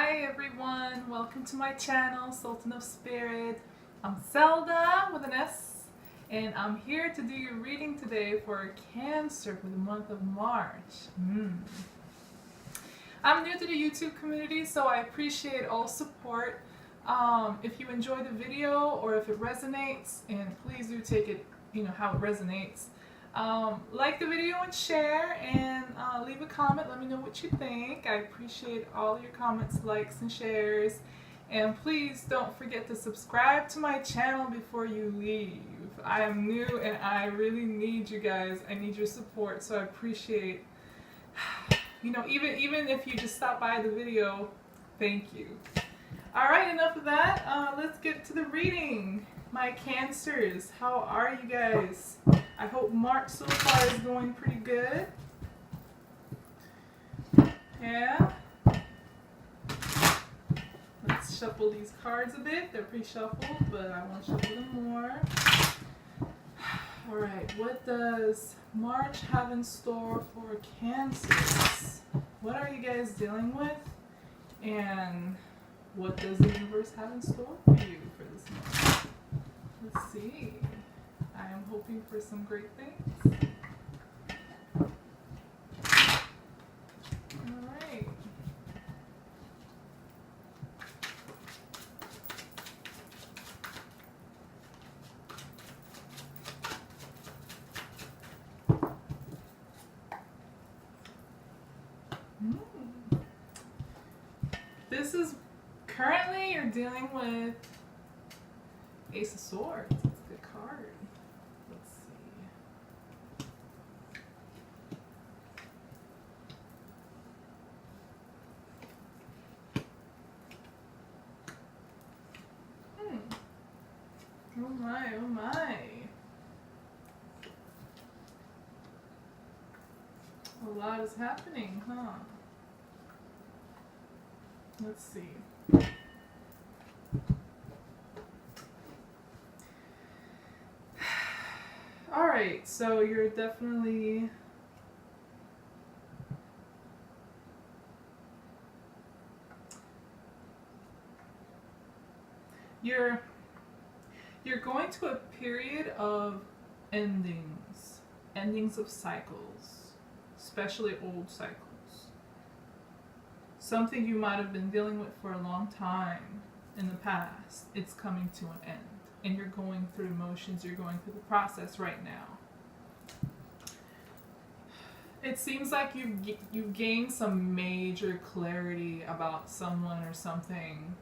Hi everyone, welcome to my channel, Sultan of Spirit. I'm Zelda with an S, and I'm here to do your reading today for Cancer for the month of March. I'm new to the YouTube community, so I appreciate all support. If you enjoy the video or if it resonates, and please do take it, how it resonates. Like the video and share, and leave a comment. Let me know what you think. I appreciate all your comments, likes, and shares. And please don't forget to subscribe to my channel before you leave. I am new and I really need you guys. I need your support, so I appreciate, even if you just stop by the video, thank you. Alright, enough of that. Let's get to the reading. My Cancers, how are you guys? I hope March so far is going pretty good. Yeah. Let's shuffle these cards a bit. They're pre-shuffled, but I want to shuffle them more. Alright, what does March have in store for Cancers? What are you guys dealing with? And what does the universe have in store for you for this month? Let's see. I am hoping for some great things. Alright. This is currently you're dealing with Ace of Swords. It's a good card. Let's see. Oh my, oh my. A lot is happening, huh? Let's see. Alright, so you're definitely you're going to a period of endings of cycles, especially old cycles. Something you might have been dealing with for a long time in the past, it's coming to an end. And you're going through emotions, you're going through the process right now. It seems like you've gained some major clarity about someone or something,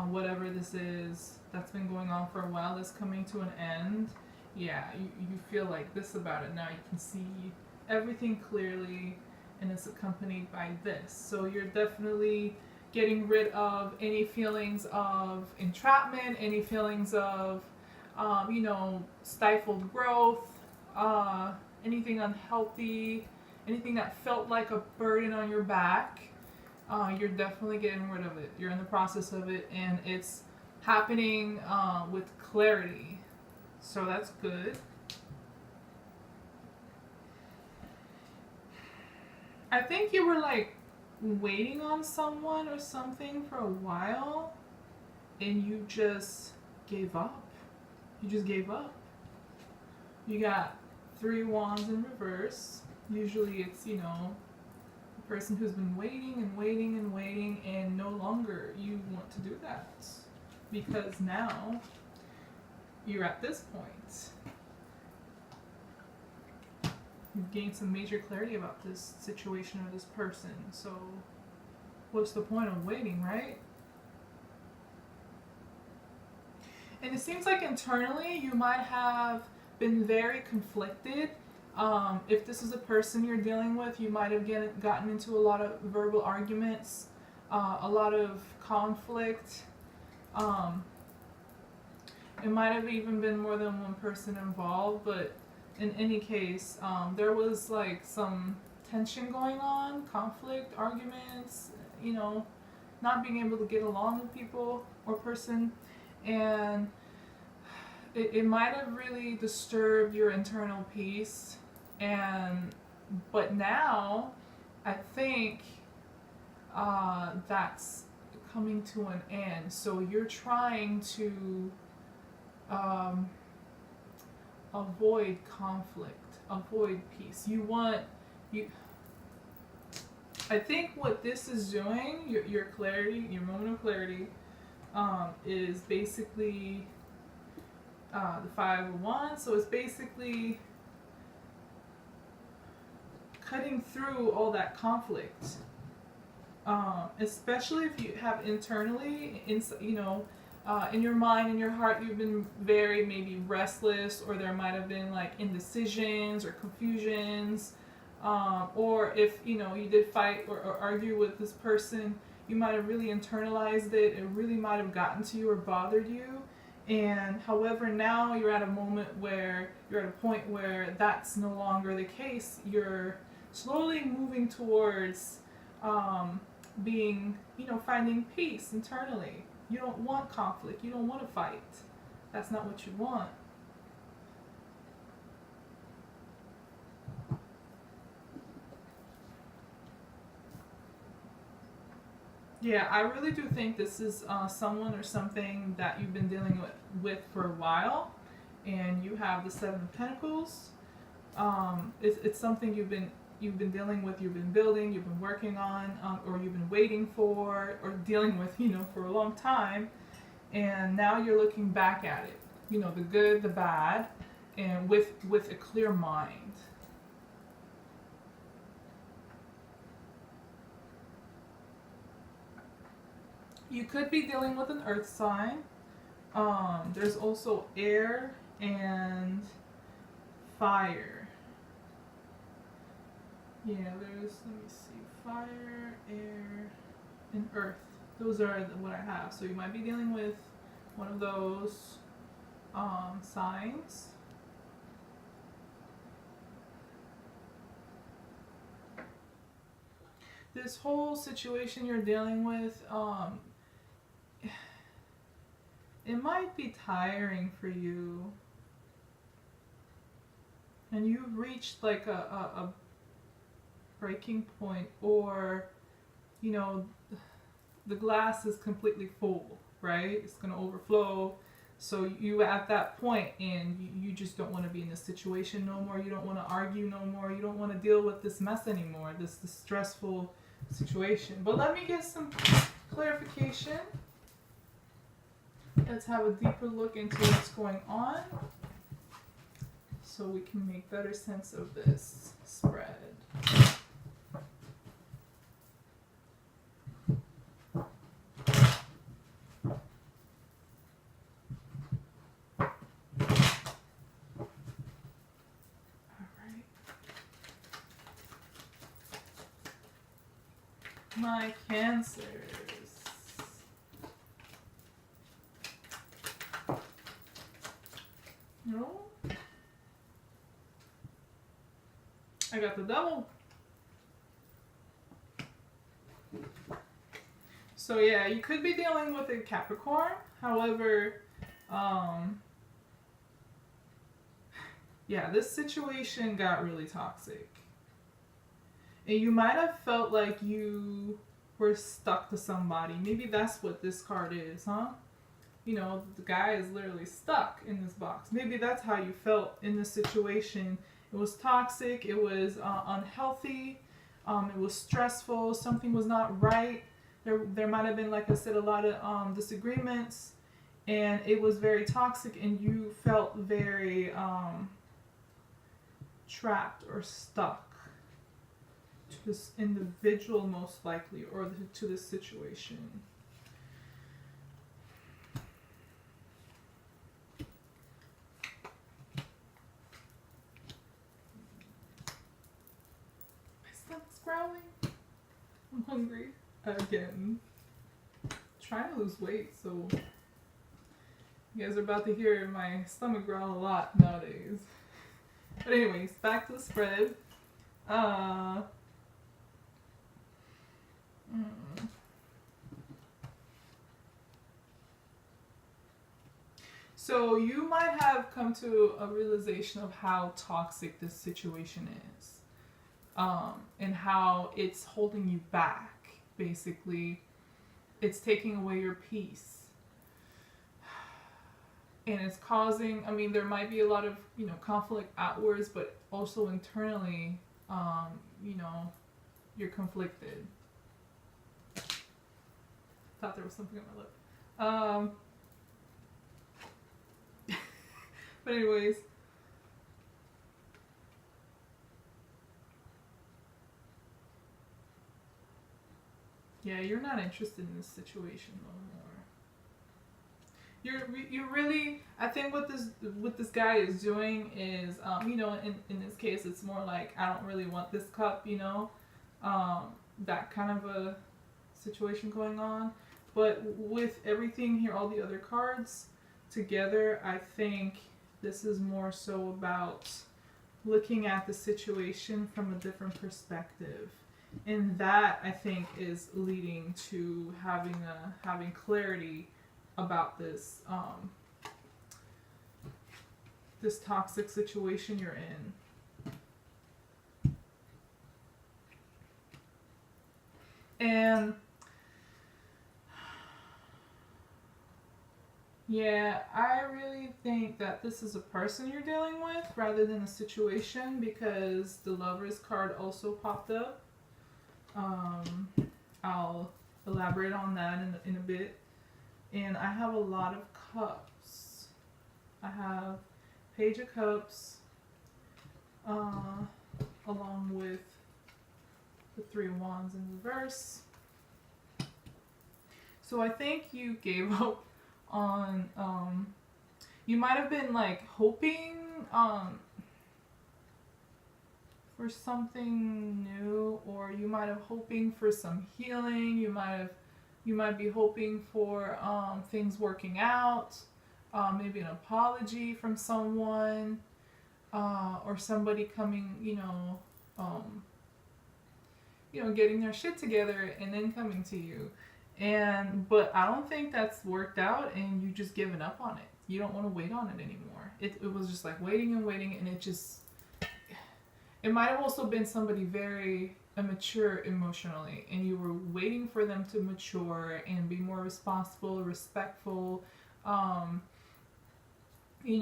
whatever this is that's been going on for a while that's coming to an end. Yeah, you feel like this about it now. You can see everything clearly, and it's accompanied by this. So you're definitely getting rid of any feelings of entrapment, any feelings of, stifled growth, anything unhealthy, anything that felt like a burden on your back. You're definitely getting rid of it. You're in the process of it, and it's happening with clarity. So that's good. I think you were like waiting on someone or something for a while, and you just gave up. You just gave up. You got 3 wands in reverse. Usually it's, a person who's been waiting and waiting and waiting, and no longer you want to do that because now you're at this point. You've gained some major clarity about this situation or this person. So what's the point of waiting, right? And it seems like internally you might have been very conflicted. If this is a person you're dealing with, you might have gotten into a lot of verbal arguments, a lot of conflict. It might have even been more than one person involved, but in any case, there was like some tension going on, conflict, arguments, not being able to get along with people or person, and it might have really disturbed your internal peace. But now I think that's coming to an end. So you're trying to avoid conflict, avoid peace. I think what this is doing, your clarity, your moment of clarity, is basically the 5 of Wands. So it's basically cutting through all that conflict, especially if you have internally, in your mind, in your heart, you've been very maybe restless, or there might have been like indecisions or confusions, or if you did fight or argue with this person, you might have really internalized it. It really might have gotten to you or bothered you. And however, now you're at a point where that's no longer the case. You're slowly moving towards finding peace internally. You don't want conflict. You don't want to fight. That's not what you want. Yeah, I really do think this is someone or something that you've been dealing with for a while, and you have the 7 of Pentacles. It's something you've been dealing with, you've been building, you've been working on, or you've been waiting for, or dealing with, for a long time, and now you're looking back at it, the good, the bad, and with a clear mind. You could be dealing with an earth sign. There's also air and fire. Yeah, there's, let me see, fire, air, and earth. Those are what I have. So you might be dealing with one of those signs. This whole situation you're dealing with, it might be tiring for you. And you've reached like a breaking point, or the glass is completely full, right? It's going to overflow. So you at that point, and you just don't want to be in this situation no more. You don't want to argue no more. You don't want to deal with this mess anymore, this stressful situation. But let me get some clarification. Let's have a deeper look into what's going on, so we can make better sense of this spread. My Cancers. No. I got the Devil. So yeah, you could be dealing with a Capricorn. However, yeah, this situation got really toxic. And you might have felt like you were stuck to somebody. Maybe that's what this card is, huh? The guy is literally stuck in this box. Maybe that's how you felt in this situation. It was toxic. It was unhealthy. It was stressful. Something was not right. There might have been, like I said, a lot of disagreements. And it was very toxic, and you felt very trapped or stuck to this individual, most likely, or to this situation. My stomach's growling. I'm hungry again. I'm trying to lose weight, so you guys are about to hear my stomach growl a lot nowadays. But anyways, back to the spread. So you might have come to a realization of how toxic this situation is, and how it's holding you back. Basically, it's taking away your peace. And it's causing, I mean, there might be a lot of, conflict outwards, but also internally, you know, you're conflicted. Thought there was something on my lip. But anyways, yeah, you're not interested in this situation no more. You're really, I think what this guy is doing is, in this case, it's more like, I don't really want this cup, that kind of a situation going on. But with everything here, all the other cards together, I think this is more so about looking at the situation from a different perspective. And that, I think, is leading to having clarity about this this toxic situation you're in. And yeah, I really think that this is a person you're dealing with rather than a situation, because the Lovers card also popped up. I'll elaborate on that in a bit. And I have a lot of cups. I have Page of Cups, along with the Three of Wands in reverse. So I think you gave up on, you might have been like hoping for something new, or you might have hoping for some healing. You might be hoping for things working out, maybe an apology from someone, or somebody coming, getting their shit together and then coming to you. But I don't think that's worked out, and you just given up on it. You don't want to wait on it anymore. It was just like waiting and waiting, and it might have also been somebody very immature emotionally, and you were waiting for them to mature and be more responsible, respectful, in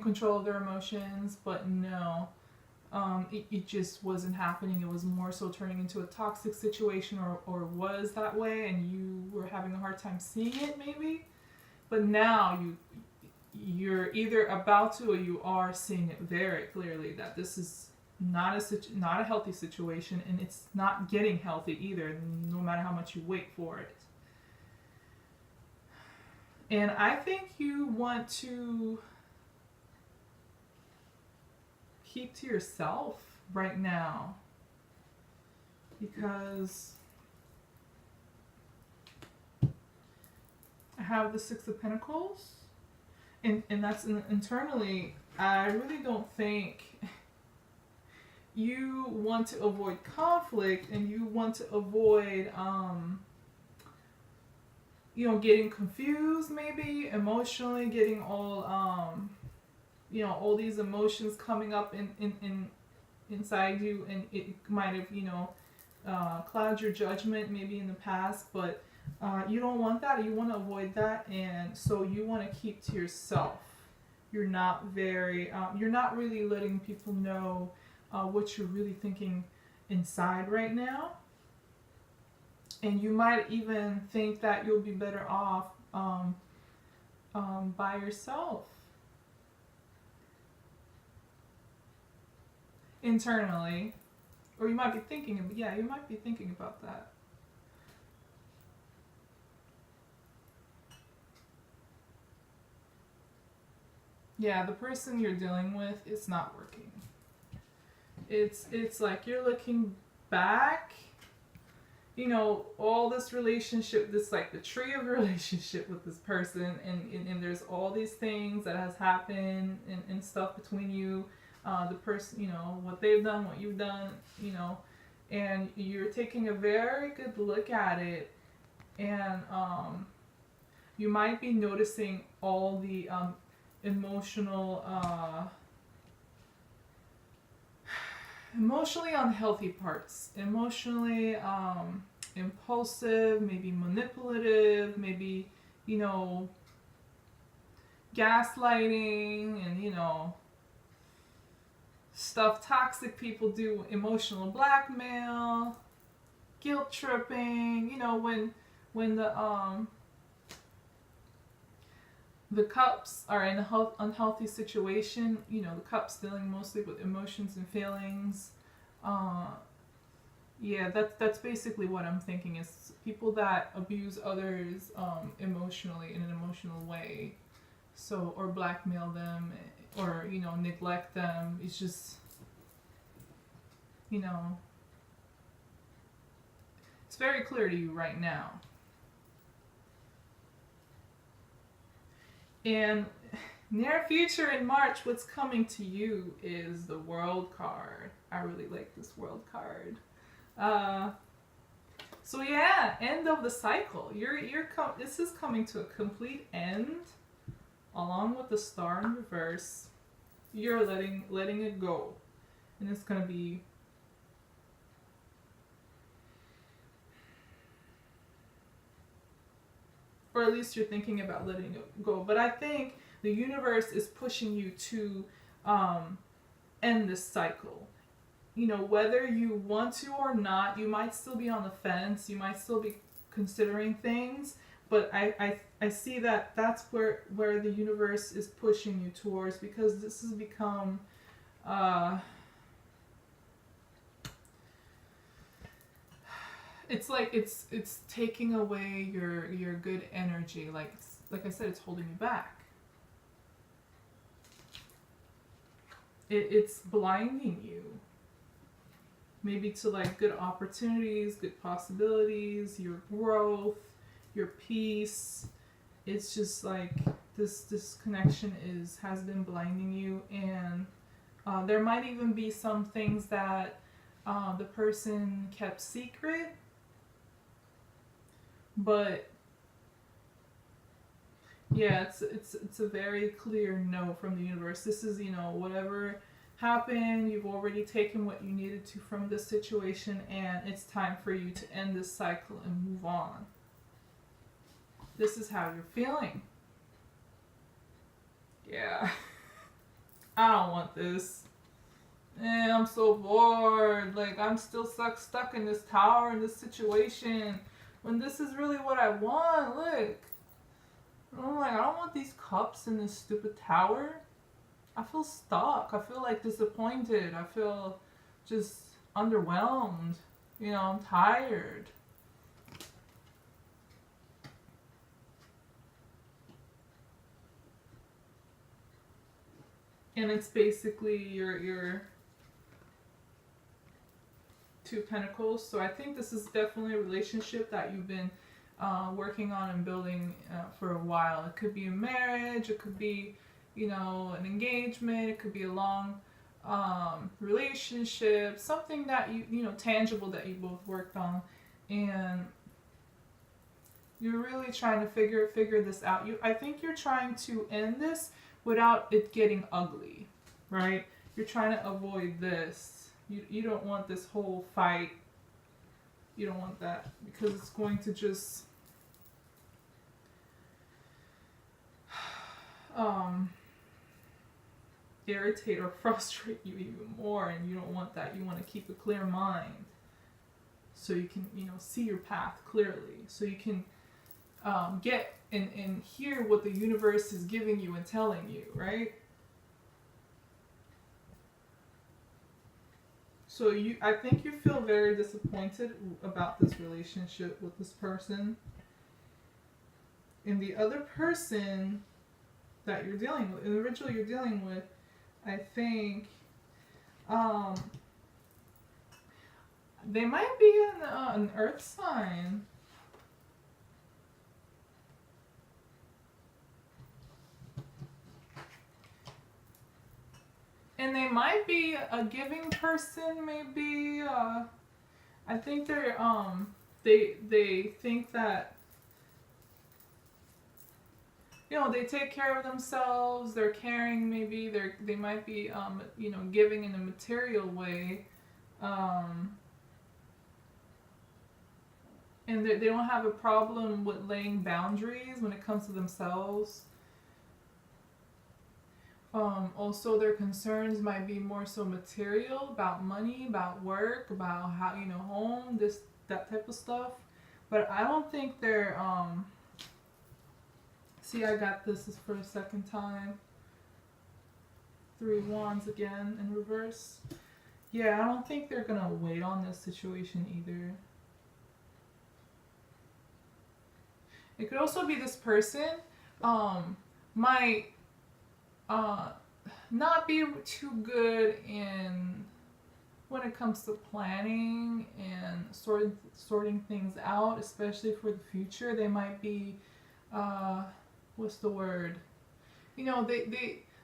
control of their emotions. But no, it just wasn't happening. It was more so turning into a toxic situation, or was that way, and you were having a hard time seeing it maybe. But now you're either about to, or you are seeing it very clearly that this is not a healthy situation, and it's not getting healthy either, no matter how much you wait for it. And I think you want to keep to yourself right now, because I have the Six of Pentacles, and that's internally. I really don't think you want to avoid conflict, and you want to avoid getting confused, maybe emotionally, getting all all these emotions coming up in inside you, and it might have clouded your judgment maybe in the past. But you don't want that. You want to avoid that, and so you want to keep to yourself. You're not you're not really letting people know what you're really thinking inside right now. And you might even think that you'll be better off by yourself. Internally. Or you might be thinking about that. Yeah, the person you're dealing with, it's not working. It's like you're looking back, all this relationship, this like the tree of relationship with this person, and there's all these things that has happened and stuff between you, the person, what they've done, what you've done, and you're taking a very good look at it, and you might be noticing all the emotionally unhealthy parts, emotionally impulsive, maybe manipulative, maybe, you know, gaslighting, and, you know, stuff toxic people do, emotional blackmail, guilt tripping, you know, when the cups are in a unhealthy situation, you know, the cups dealing mostly with emotions and feelings. Yeah, that's basically what I'm thinking, is people that abuse others emotionally, in an emotional way, so, or blackmail them, or, you know, neglect them. It's just, you know, it's very clear to you right now. And near future in March, what's coming to you is the World card. I really like this World card. So yeah, end of the cycle. This is coming to a complete end, along with the Star in reverse. You're letting it go, and it's gonna be, or at least you're thinking about letting it go. But I think the universe is pushing you to end this cycle. You know, whether you want to or not, you might still be on the fence. You might still be considering things, but I see that that's where the universe is pushing you towards, because this has become it's like it's taking away your good energy. Like I said, it's holding you back. It's blinding you, maybe to like good opportunities, good possibilities, your growth, your peace. It's just like this connection has been blinding you, and there might even be some things that the person kept secret, but yeah, it's a very clear no from the universe. This is, you know, whatever happened, you've already taken what you needed to from this situation, and it's time for you to end this cycle and move on. This is how you're feeling. Yeah. I don't want this. And I'm so bored. Like, I'm still stuck in this tower, in this situation, when this is really what I want. Look. I'm like, I don't want these cups in this stupid tower. I feel stuck. I feel like disappointed. I feel just underwhelmed. You know, I'm tired. And it's basically your Two of Pentacles. So I think this is definitely a relationship that you've been working on and building for a while. It could be a marriage. It could be, you know, an engagement. It could be a long relationship. Something that you know, tangible, that you both worked on, and you're really trying to figure this out. I think you're trying to end this without it getting ugly, right? You're trying to avoid this. You don't want this whole fight. You don't want that, because it's going to just irritate or frustrate you even more, and you don't want that. You want to keep a clear mind, so you can, you know, see your path clearly, so you can get and hear what the universe is giving you and telling you, right? So I think you feel very disappointed about this relationship with this person. And the other person that you're dealing with, the individual you're dealing with, I think they might be an earth sign. And they might be a giving person, maybe. I think they're they think that, you know, they take care of themselves. They're caring. Maybe they might be you know, giving in a material way. and they don't have a problem with laying boundaries when it comes to themselves. Also, their concerns might be more so material, about money, about work, about how, home, this, that type of stuff. But I don't think they're, see, I got this is for a second time. 3 wands again in reverse. Yeah, I don't think they're gonna wait on this situation either. It could also be this person might not be too good in when it comes to planning and sorting things out, especially for the future. They might be what's the word?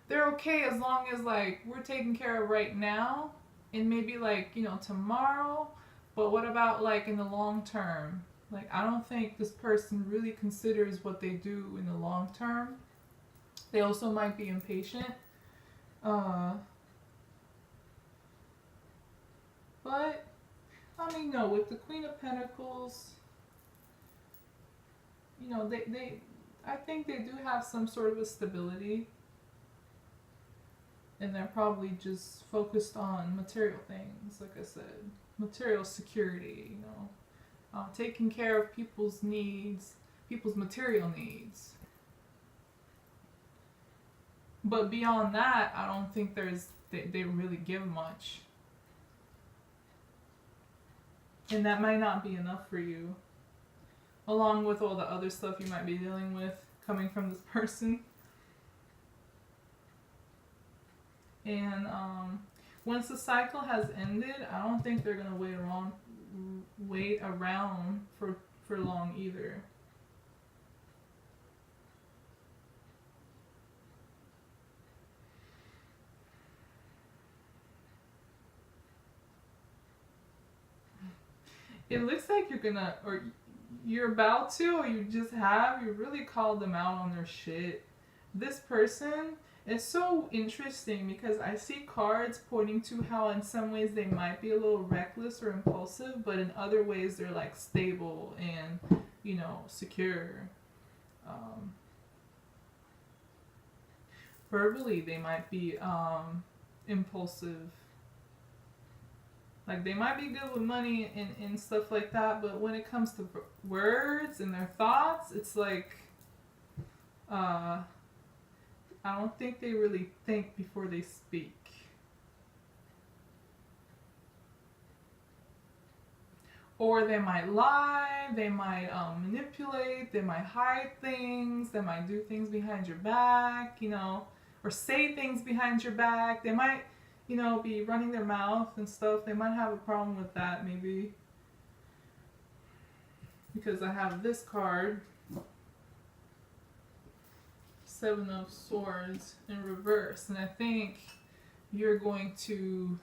They're okay as long as like we're taken care of right now and maybe like, tomorrow, but what about like in the long term? Like I don't think this person really considers what they do in the long term. They also might be impatient. But I mean, no, with the Queen of Pentacles, they I think they do have some sort of a stability, and they're probably just focused on material things, like I said, material security, taking care of people's needs, people's material needs. But beyond that, I don't think they really give much. And that might not be enough for you, along with all the other stuff you might be dealing with coming from this person. And once the cycle has ended, I don't think they're gonna wait around for long either. It looks like you're about to, or you really called them out on their shit. This person, it's so interesting because I see cards pointing to how in some ways they might be a little reckless or impulsive, but in other ways they're like stable and, secure. Verbally, they might be impulsive. Like they might be good with money and stuff like that, but when it comes to words and their thoughts, it's like I don't think they really think before they speak. Or they might lie, they might manipulate, they might hide things, they might do things behind your back, or say things behind your back. They might be running their mouth and stuff. They might have a problem with that, maybe. Because I have this card, 7 of Swords in reverse. And I think you're going to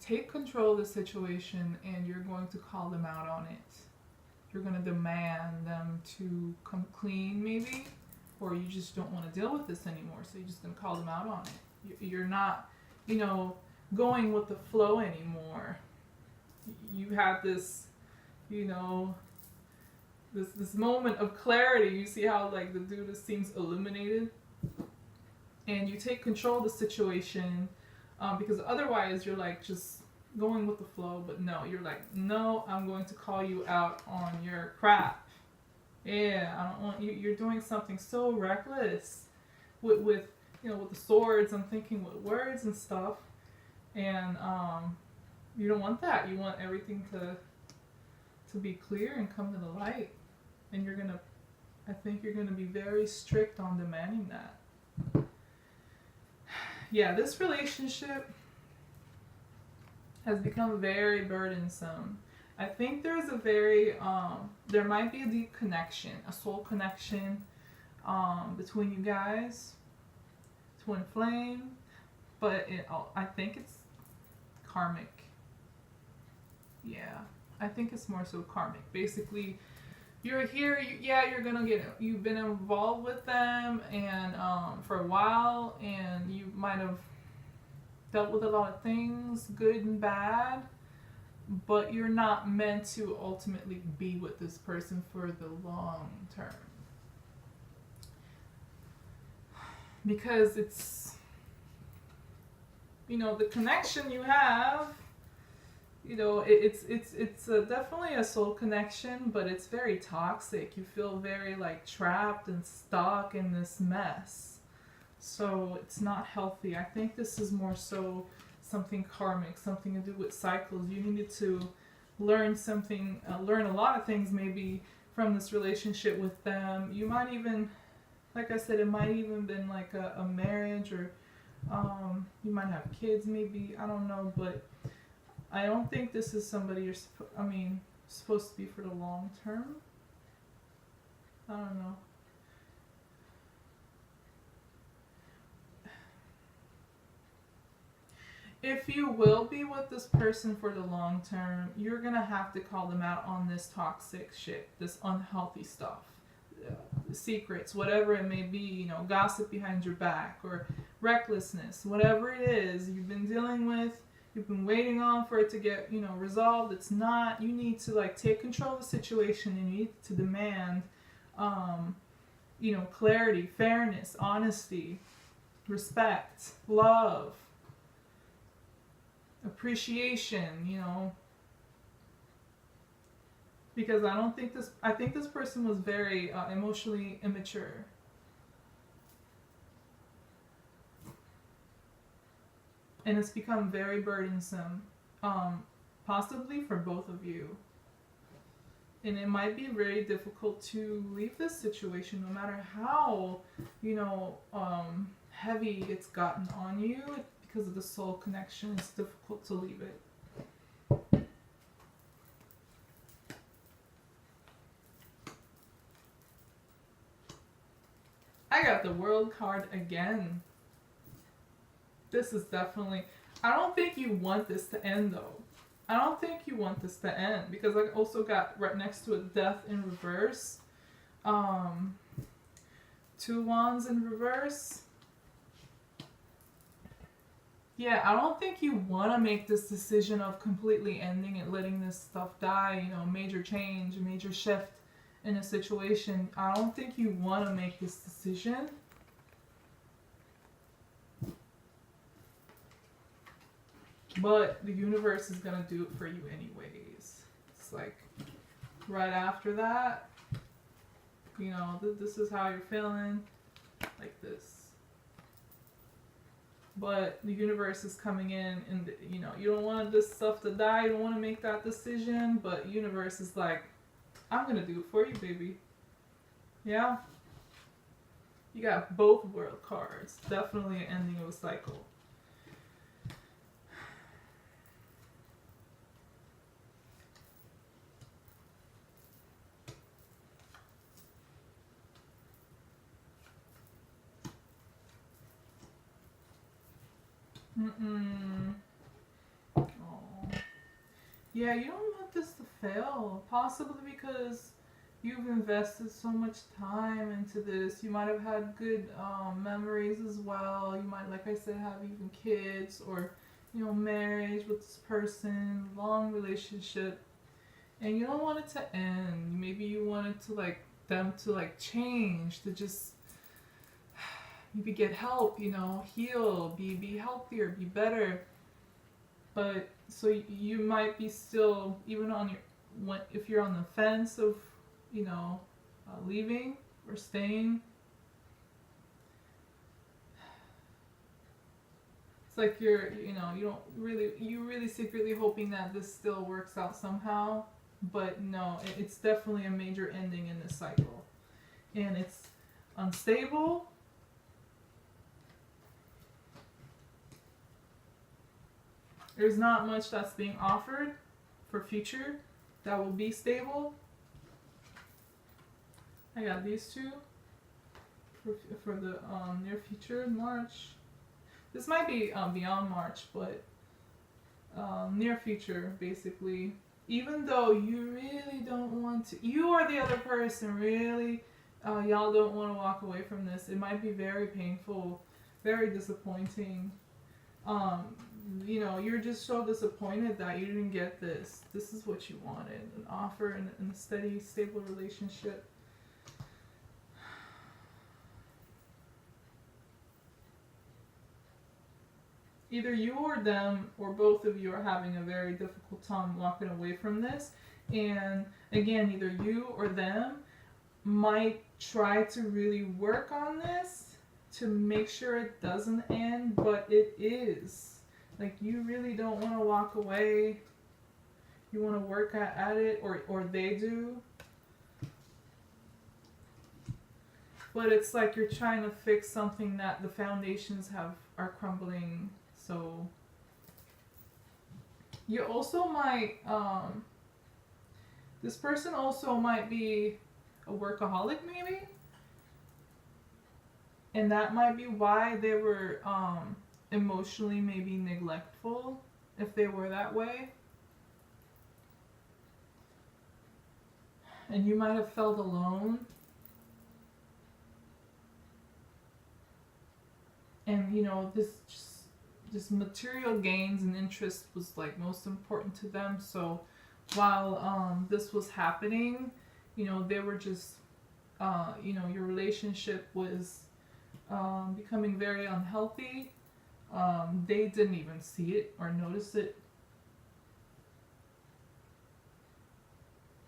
take control of the situation and you're going to call them out on it. You're going to demand them to come clean, maybe. Or you just don't want to deal with this anymore, so you're just going to call them out on it. You're not, going with the flow anymore. You have this, this moment of clarity. You see how, like, the dude seems illuminated? And you take control of the situation, because otherwise you're, like, just going with the flow. But no, you're like, no, I'm going to call you out on your crap. Yeah, I don't want you. You're doing something so reckless with the swords. I'm thinking with words and stuff, and you don't want that. You want everything to be clear and come to the light. And I think you're gonna be very strict on demanding that. Yeah, this relationship has become very burdensome. I think there's there might be a deep connection, a soul connection between you guys, twin flame, but I think it's karmic. Yeah, I think it's more so karmic. Basically, you're here, you've been involved with them and for a while, and you might have dealt with a lot of things, good and bad. but you're not meant to ultimately be with this person for the long term. Because it's, the connection you have, it's definitely a soul connection, but it's very toxic. You feel very like trapped and stuck in this mess. So it's not healthy. I think this is more so something karmic, something to do with cycles. You needed to learn something, learn a lot of things maybe from this relationship with them. You might even, like I said, it might even been like a marriage, or you might have kids maybe, I don't know, but I don't think this is somebody you're supposed to be for the long term. I don't know. If you will be with this person for the long term, you're gonna have to call them out on this toxic shit, this unhealthy stuff, secrets, whatever it may be, gossip behind your back, or recklessness, whatever it is you've been dealing with, you've been waiting on for it to get, resolved. It's not, you need to like take control of the situation, and you need to demand, clarity, fairness, honesty, respect, love, appreciation, because I think this person was very emotionally immature. And it's become very burdensome, possibly for both of you. And it might be very difficult to leave this situation, no matter how, heavy it's gotten on you. Because of the soul connection, it's difficult to leave it. I got the World card again. This is definitely, I don't think you want this to end though. I don't think you want this to end, because I also got right next to it Death in reverse. 2 wands in reverse. Yeah, I don't think you want to make this decision of completely ending it, letting this stuff die, major change, major shift in a situation. I don't think you want to make this decision. But the universe is going to do it for you anyways. It's like, right after that, this is how you're feeling, like this. But the universe is coming in, and you don't want this stuff to die, you don't want to make that decision, but universe is like, I'm gonna do it for you, baby. Yeah, you got both World cards. Definitely an ending of a cycle. Oh. Yeah, you don't want this to fail. Possibly because you've invested so much time into this. You might have had good memories as well. You might, like I said, have even kids, or marriage with this person, long relationship, and you don't want it to end. Maybe you want it to them to change, to just maybe get help, heal, be healthier, be better. But so you might be still, even on if you're on the fence of leaving or staying. It's like you're really secretly hoping that this still works out somehow. But no, it's definitely a major ending in this cycle, and it's unstable. There's not much that's being offered for future that will be stable. I got these two for the near future, March. This might be beyond March, but near future, basically. Even though you really don't want to, you or the other person really, y'all don't want to walk away from this. It might be very painful, very disappointing. you know, you're just so disappointed that you didn't get this. This is what you wanted, an offer and a steady, stable relationship. Either you or them or both of you are having a very difficult time walking away from this. And again, either you or them might try to really work on this to make sure it doesn't end, but it is. Like, you really don't want to walk away. You want to work at it, or they do. But it's like you're trying to fix something that the foundations are crumbling. So you also might, this person also might be a workaholic maybe. And that might be why they were emotionally maybe neglectful, if they were that way. And you might have felt alone. And you know, this material gains and interest was like most important to them. So while this was happening, you know, they were just, you know, your relationship was becoming very unhealthy. They didn't even see it or notice it.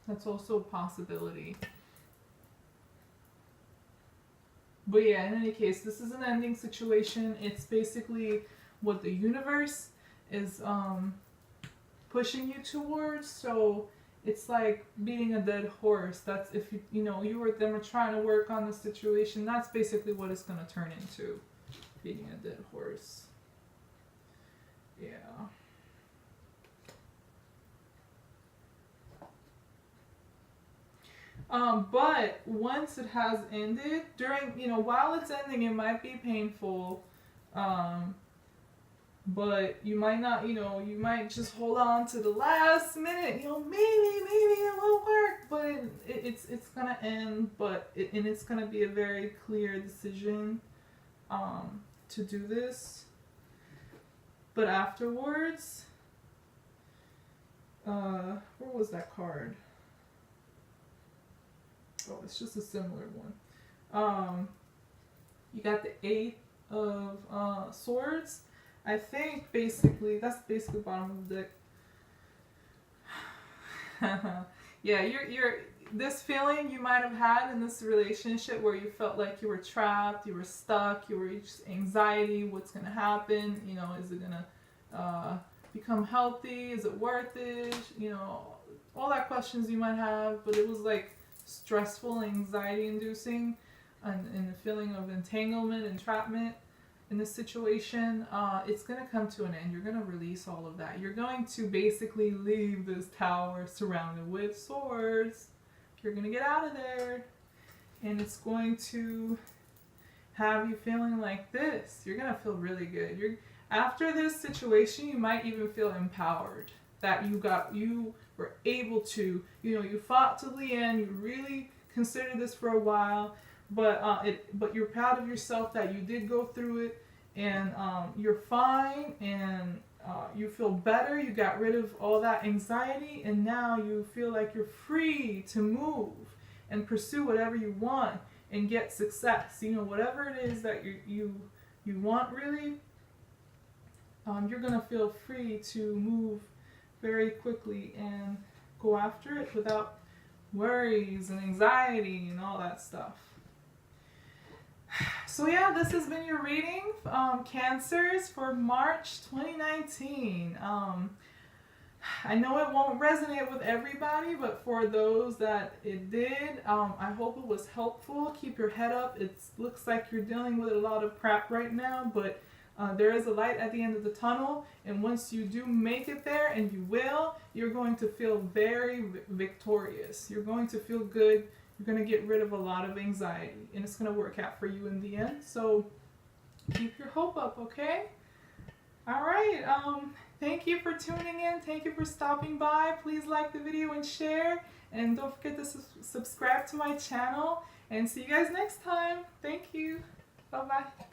That's also a possibility. But yeah, in any case, this is an ending situation. It's basically what the universe is pushing you towards. So it's like beating a dead horse. That's if you know, you or them are trying to work on the situation. That's basically what it's going to turn into. Beating a dead horse. Yeah. But once it has ended, during, you know, while it's ending, it might be painful. But you might not, you know, you might just hold on to the last minute, you know, maybe it will work, but it's gonna end, and it's gonna be a very clear decision, to do this. But afterwards, where was that card? Oh, it's just a similar one. You got the 8 of Swords. I think basically that's basically bottom of the deck. Yeah, you're this feeling you might have had in this relationship where you felt like you were trapped, you were stuck, you were just anxiety. What's gonna happen? You know, is it gonna become healthy? Is it worth it? You know, all that questions you might have. But it was like stressful, anxiety-inducing, and the feeling of entanglement, entrapment in this situation. It's going to come to an end. You're going to release all of that. You're going to basically leave this tower surrounded with swords. You're going to get out of there. And it's going to have you feeling like this. You're going to feel really good. After this situation, you might even feel empowered. That you were able to, you know, you fought to the end. You really considered this for a while. But you're proud of yourself that you did go through it, and you're fine, and you feel better. You got rid of all that anxiety, and now you feel like you're free to move and pursue whatever you want and get success. You know, whatever it is that you want, really, you're gonna feel free to move very quickly and go after it without worries and anxiety and all that stuff. So yeah, this has been your reading, Cancers, for March 2019. I know it won't resonate with everybody, but for those that it did, I hope it was helpful. Keep your head up. It looks like you're dealing with a lot of crap right now, but there is a light at the end of the tunnel, and once you do make it there, and you will, you're going to feel very victorious. You're going to feel good. You're going to get rid of a lot of anxiety, and it's going to work out for you in the end. So keep your hope up, okay? All right. Thank you for tuning in. Thank you for stopping by. Please like the video and share. And don't forget to subscribe to my channel. And see you guys next time. Thank you. Bye-bye.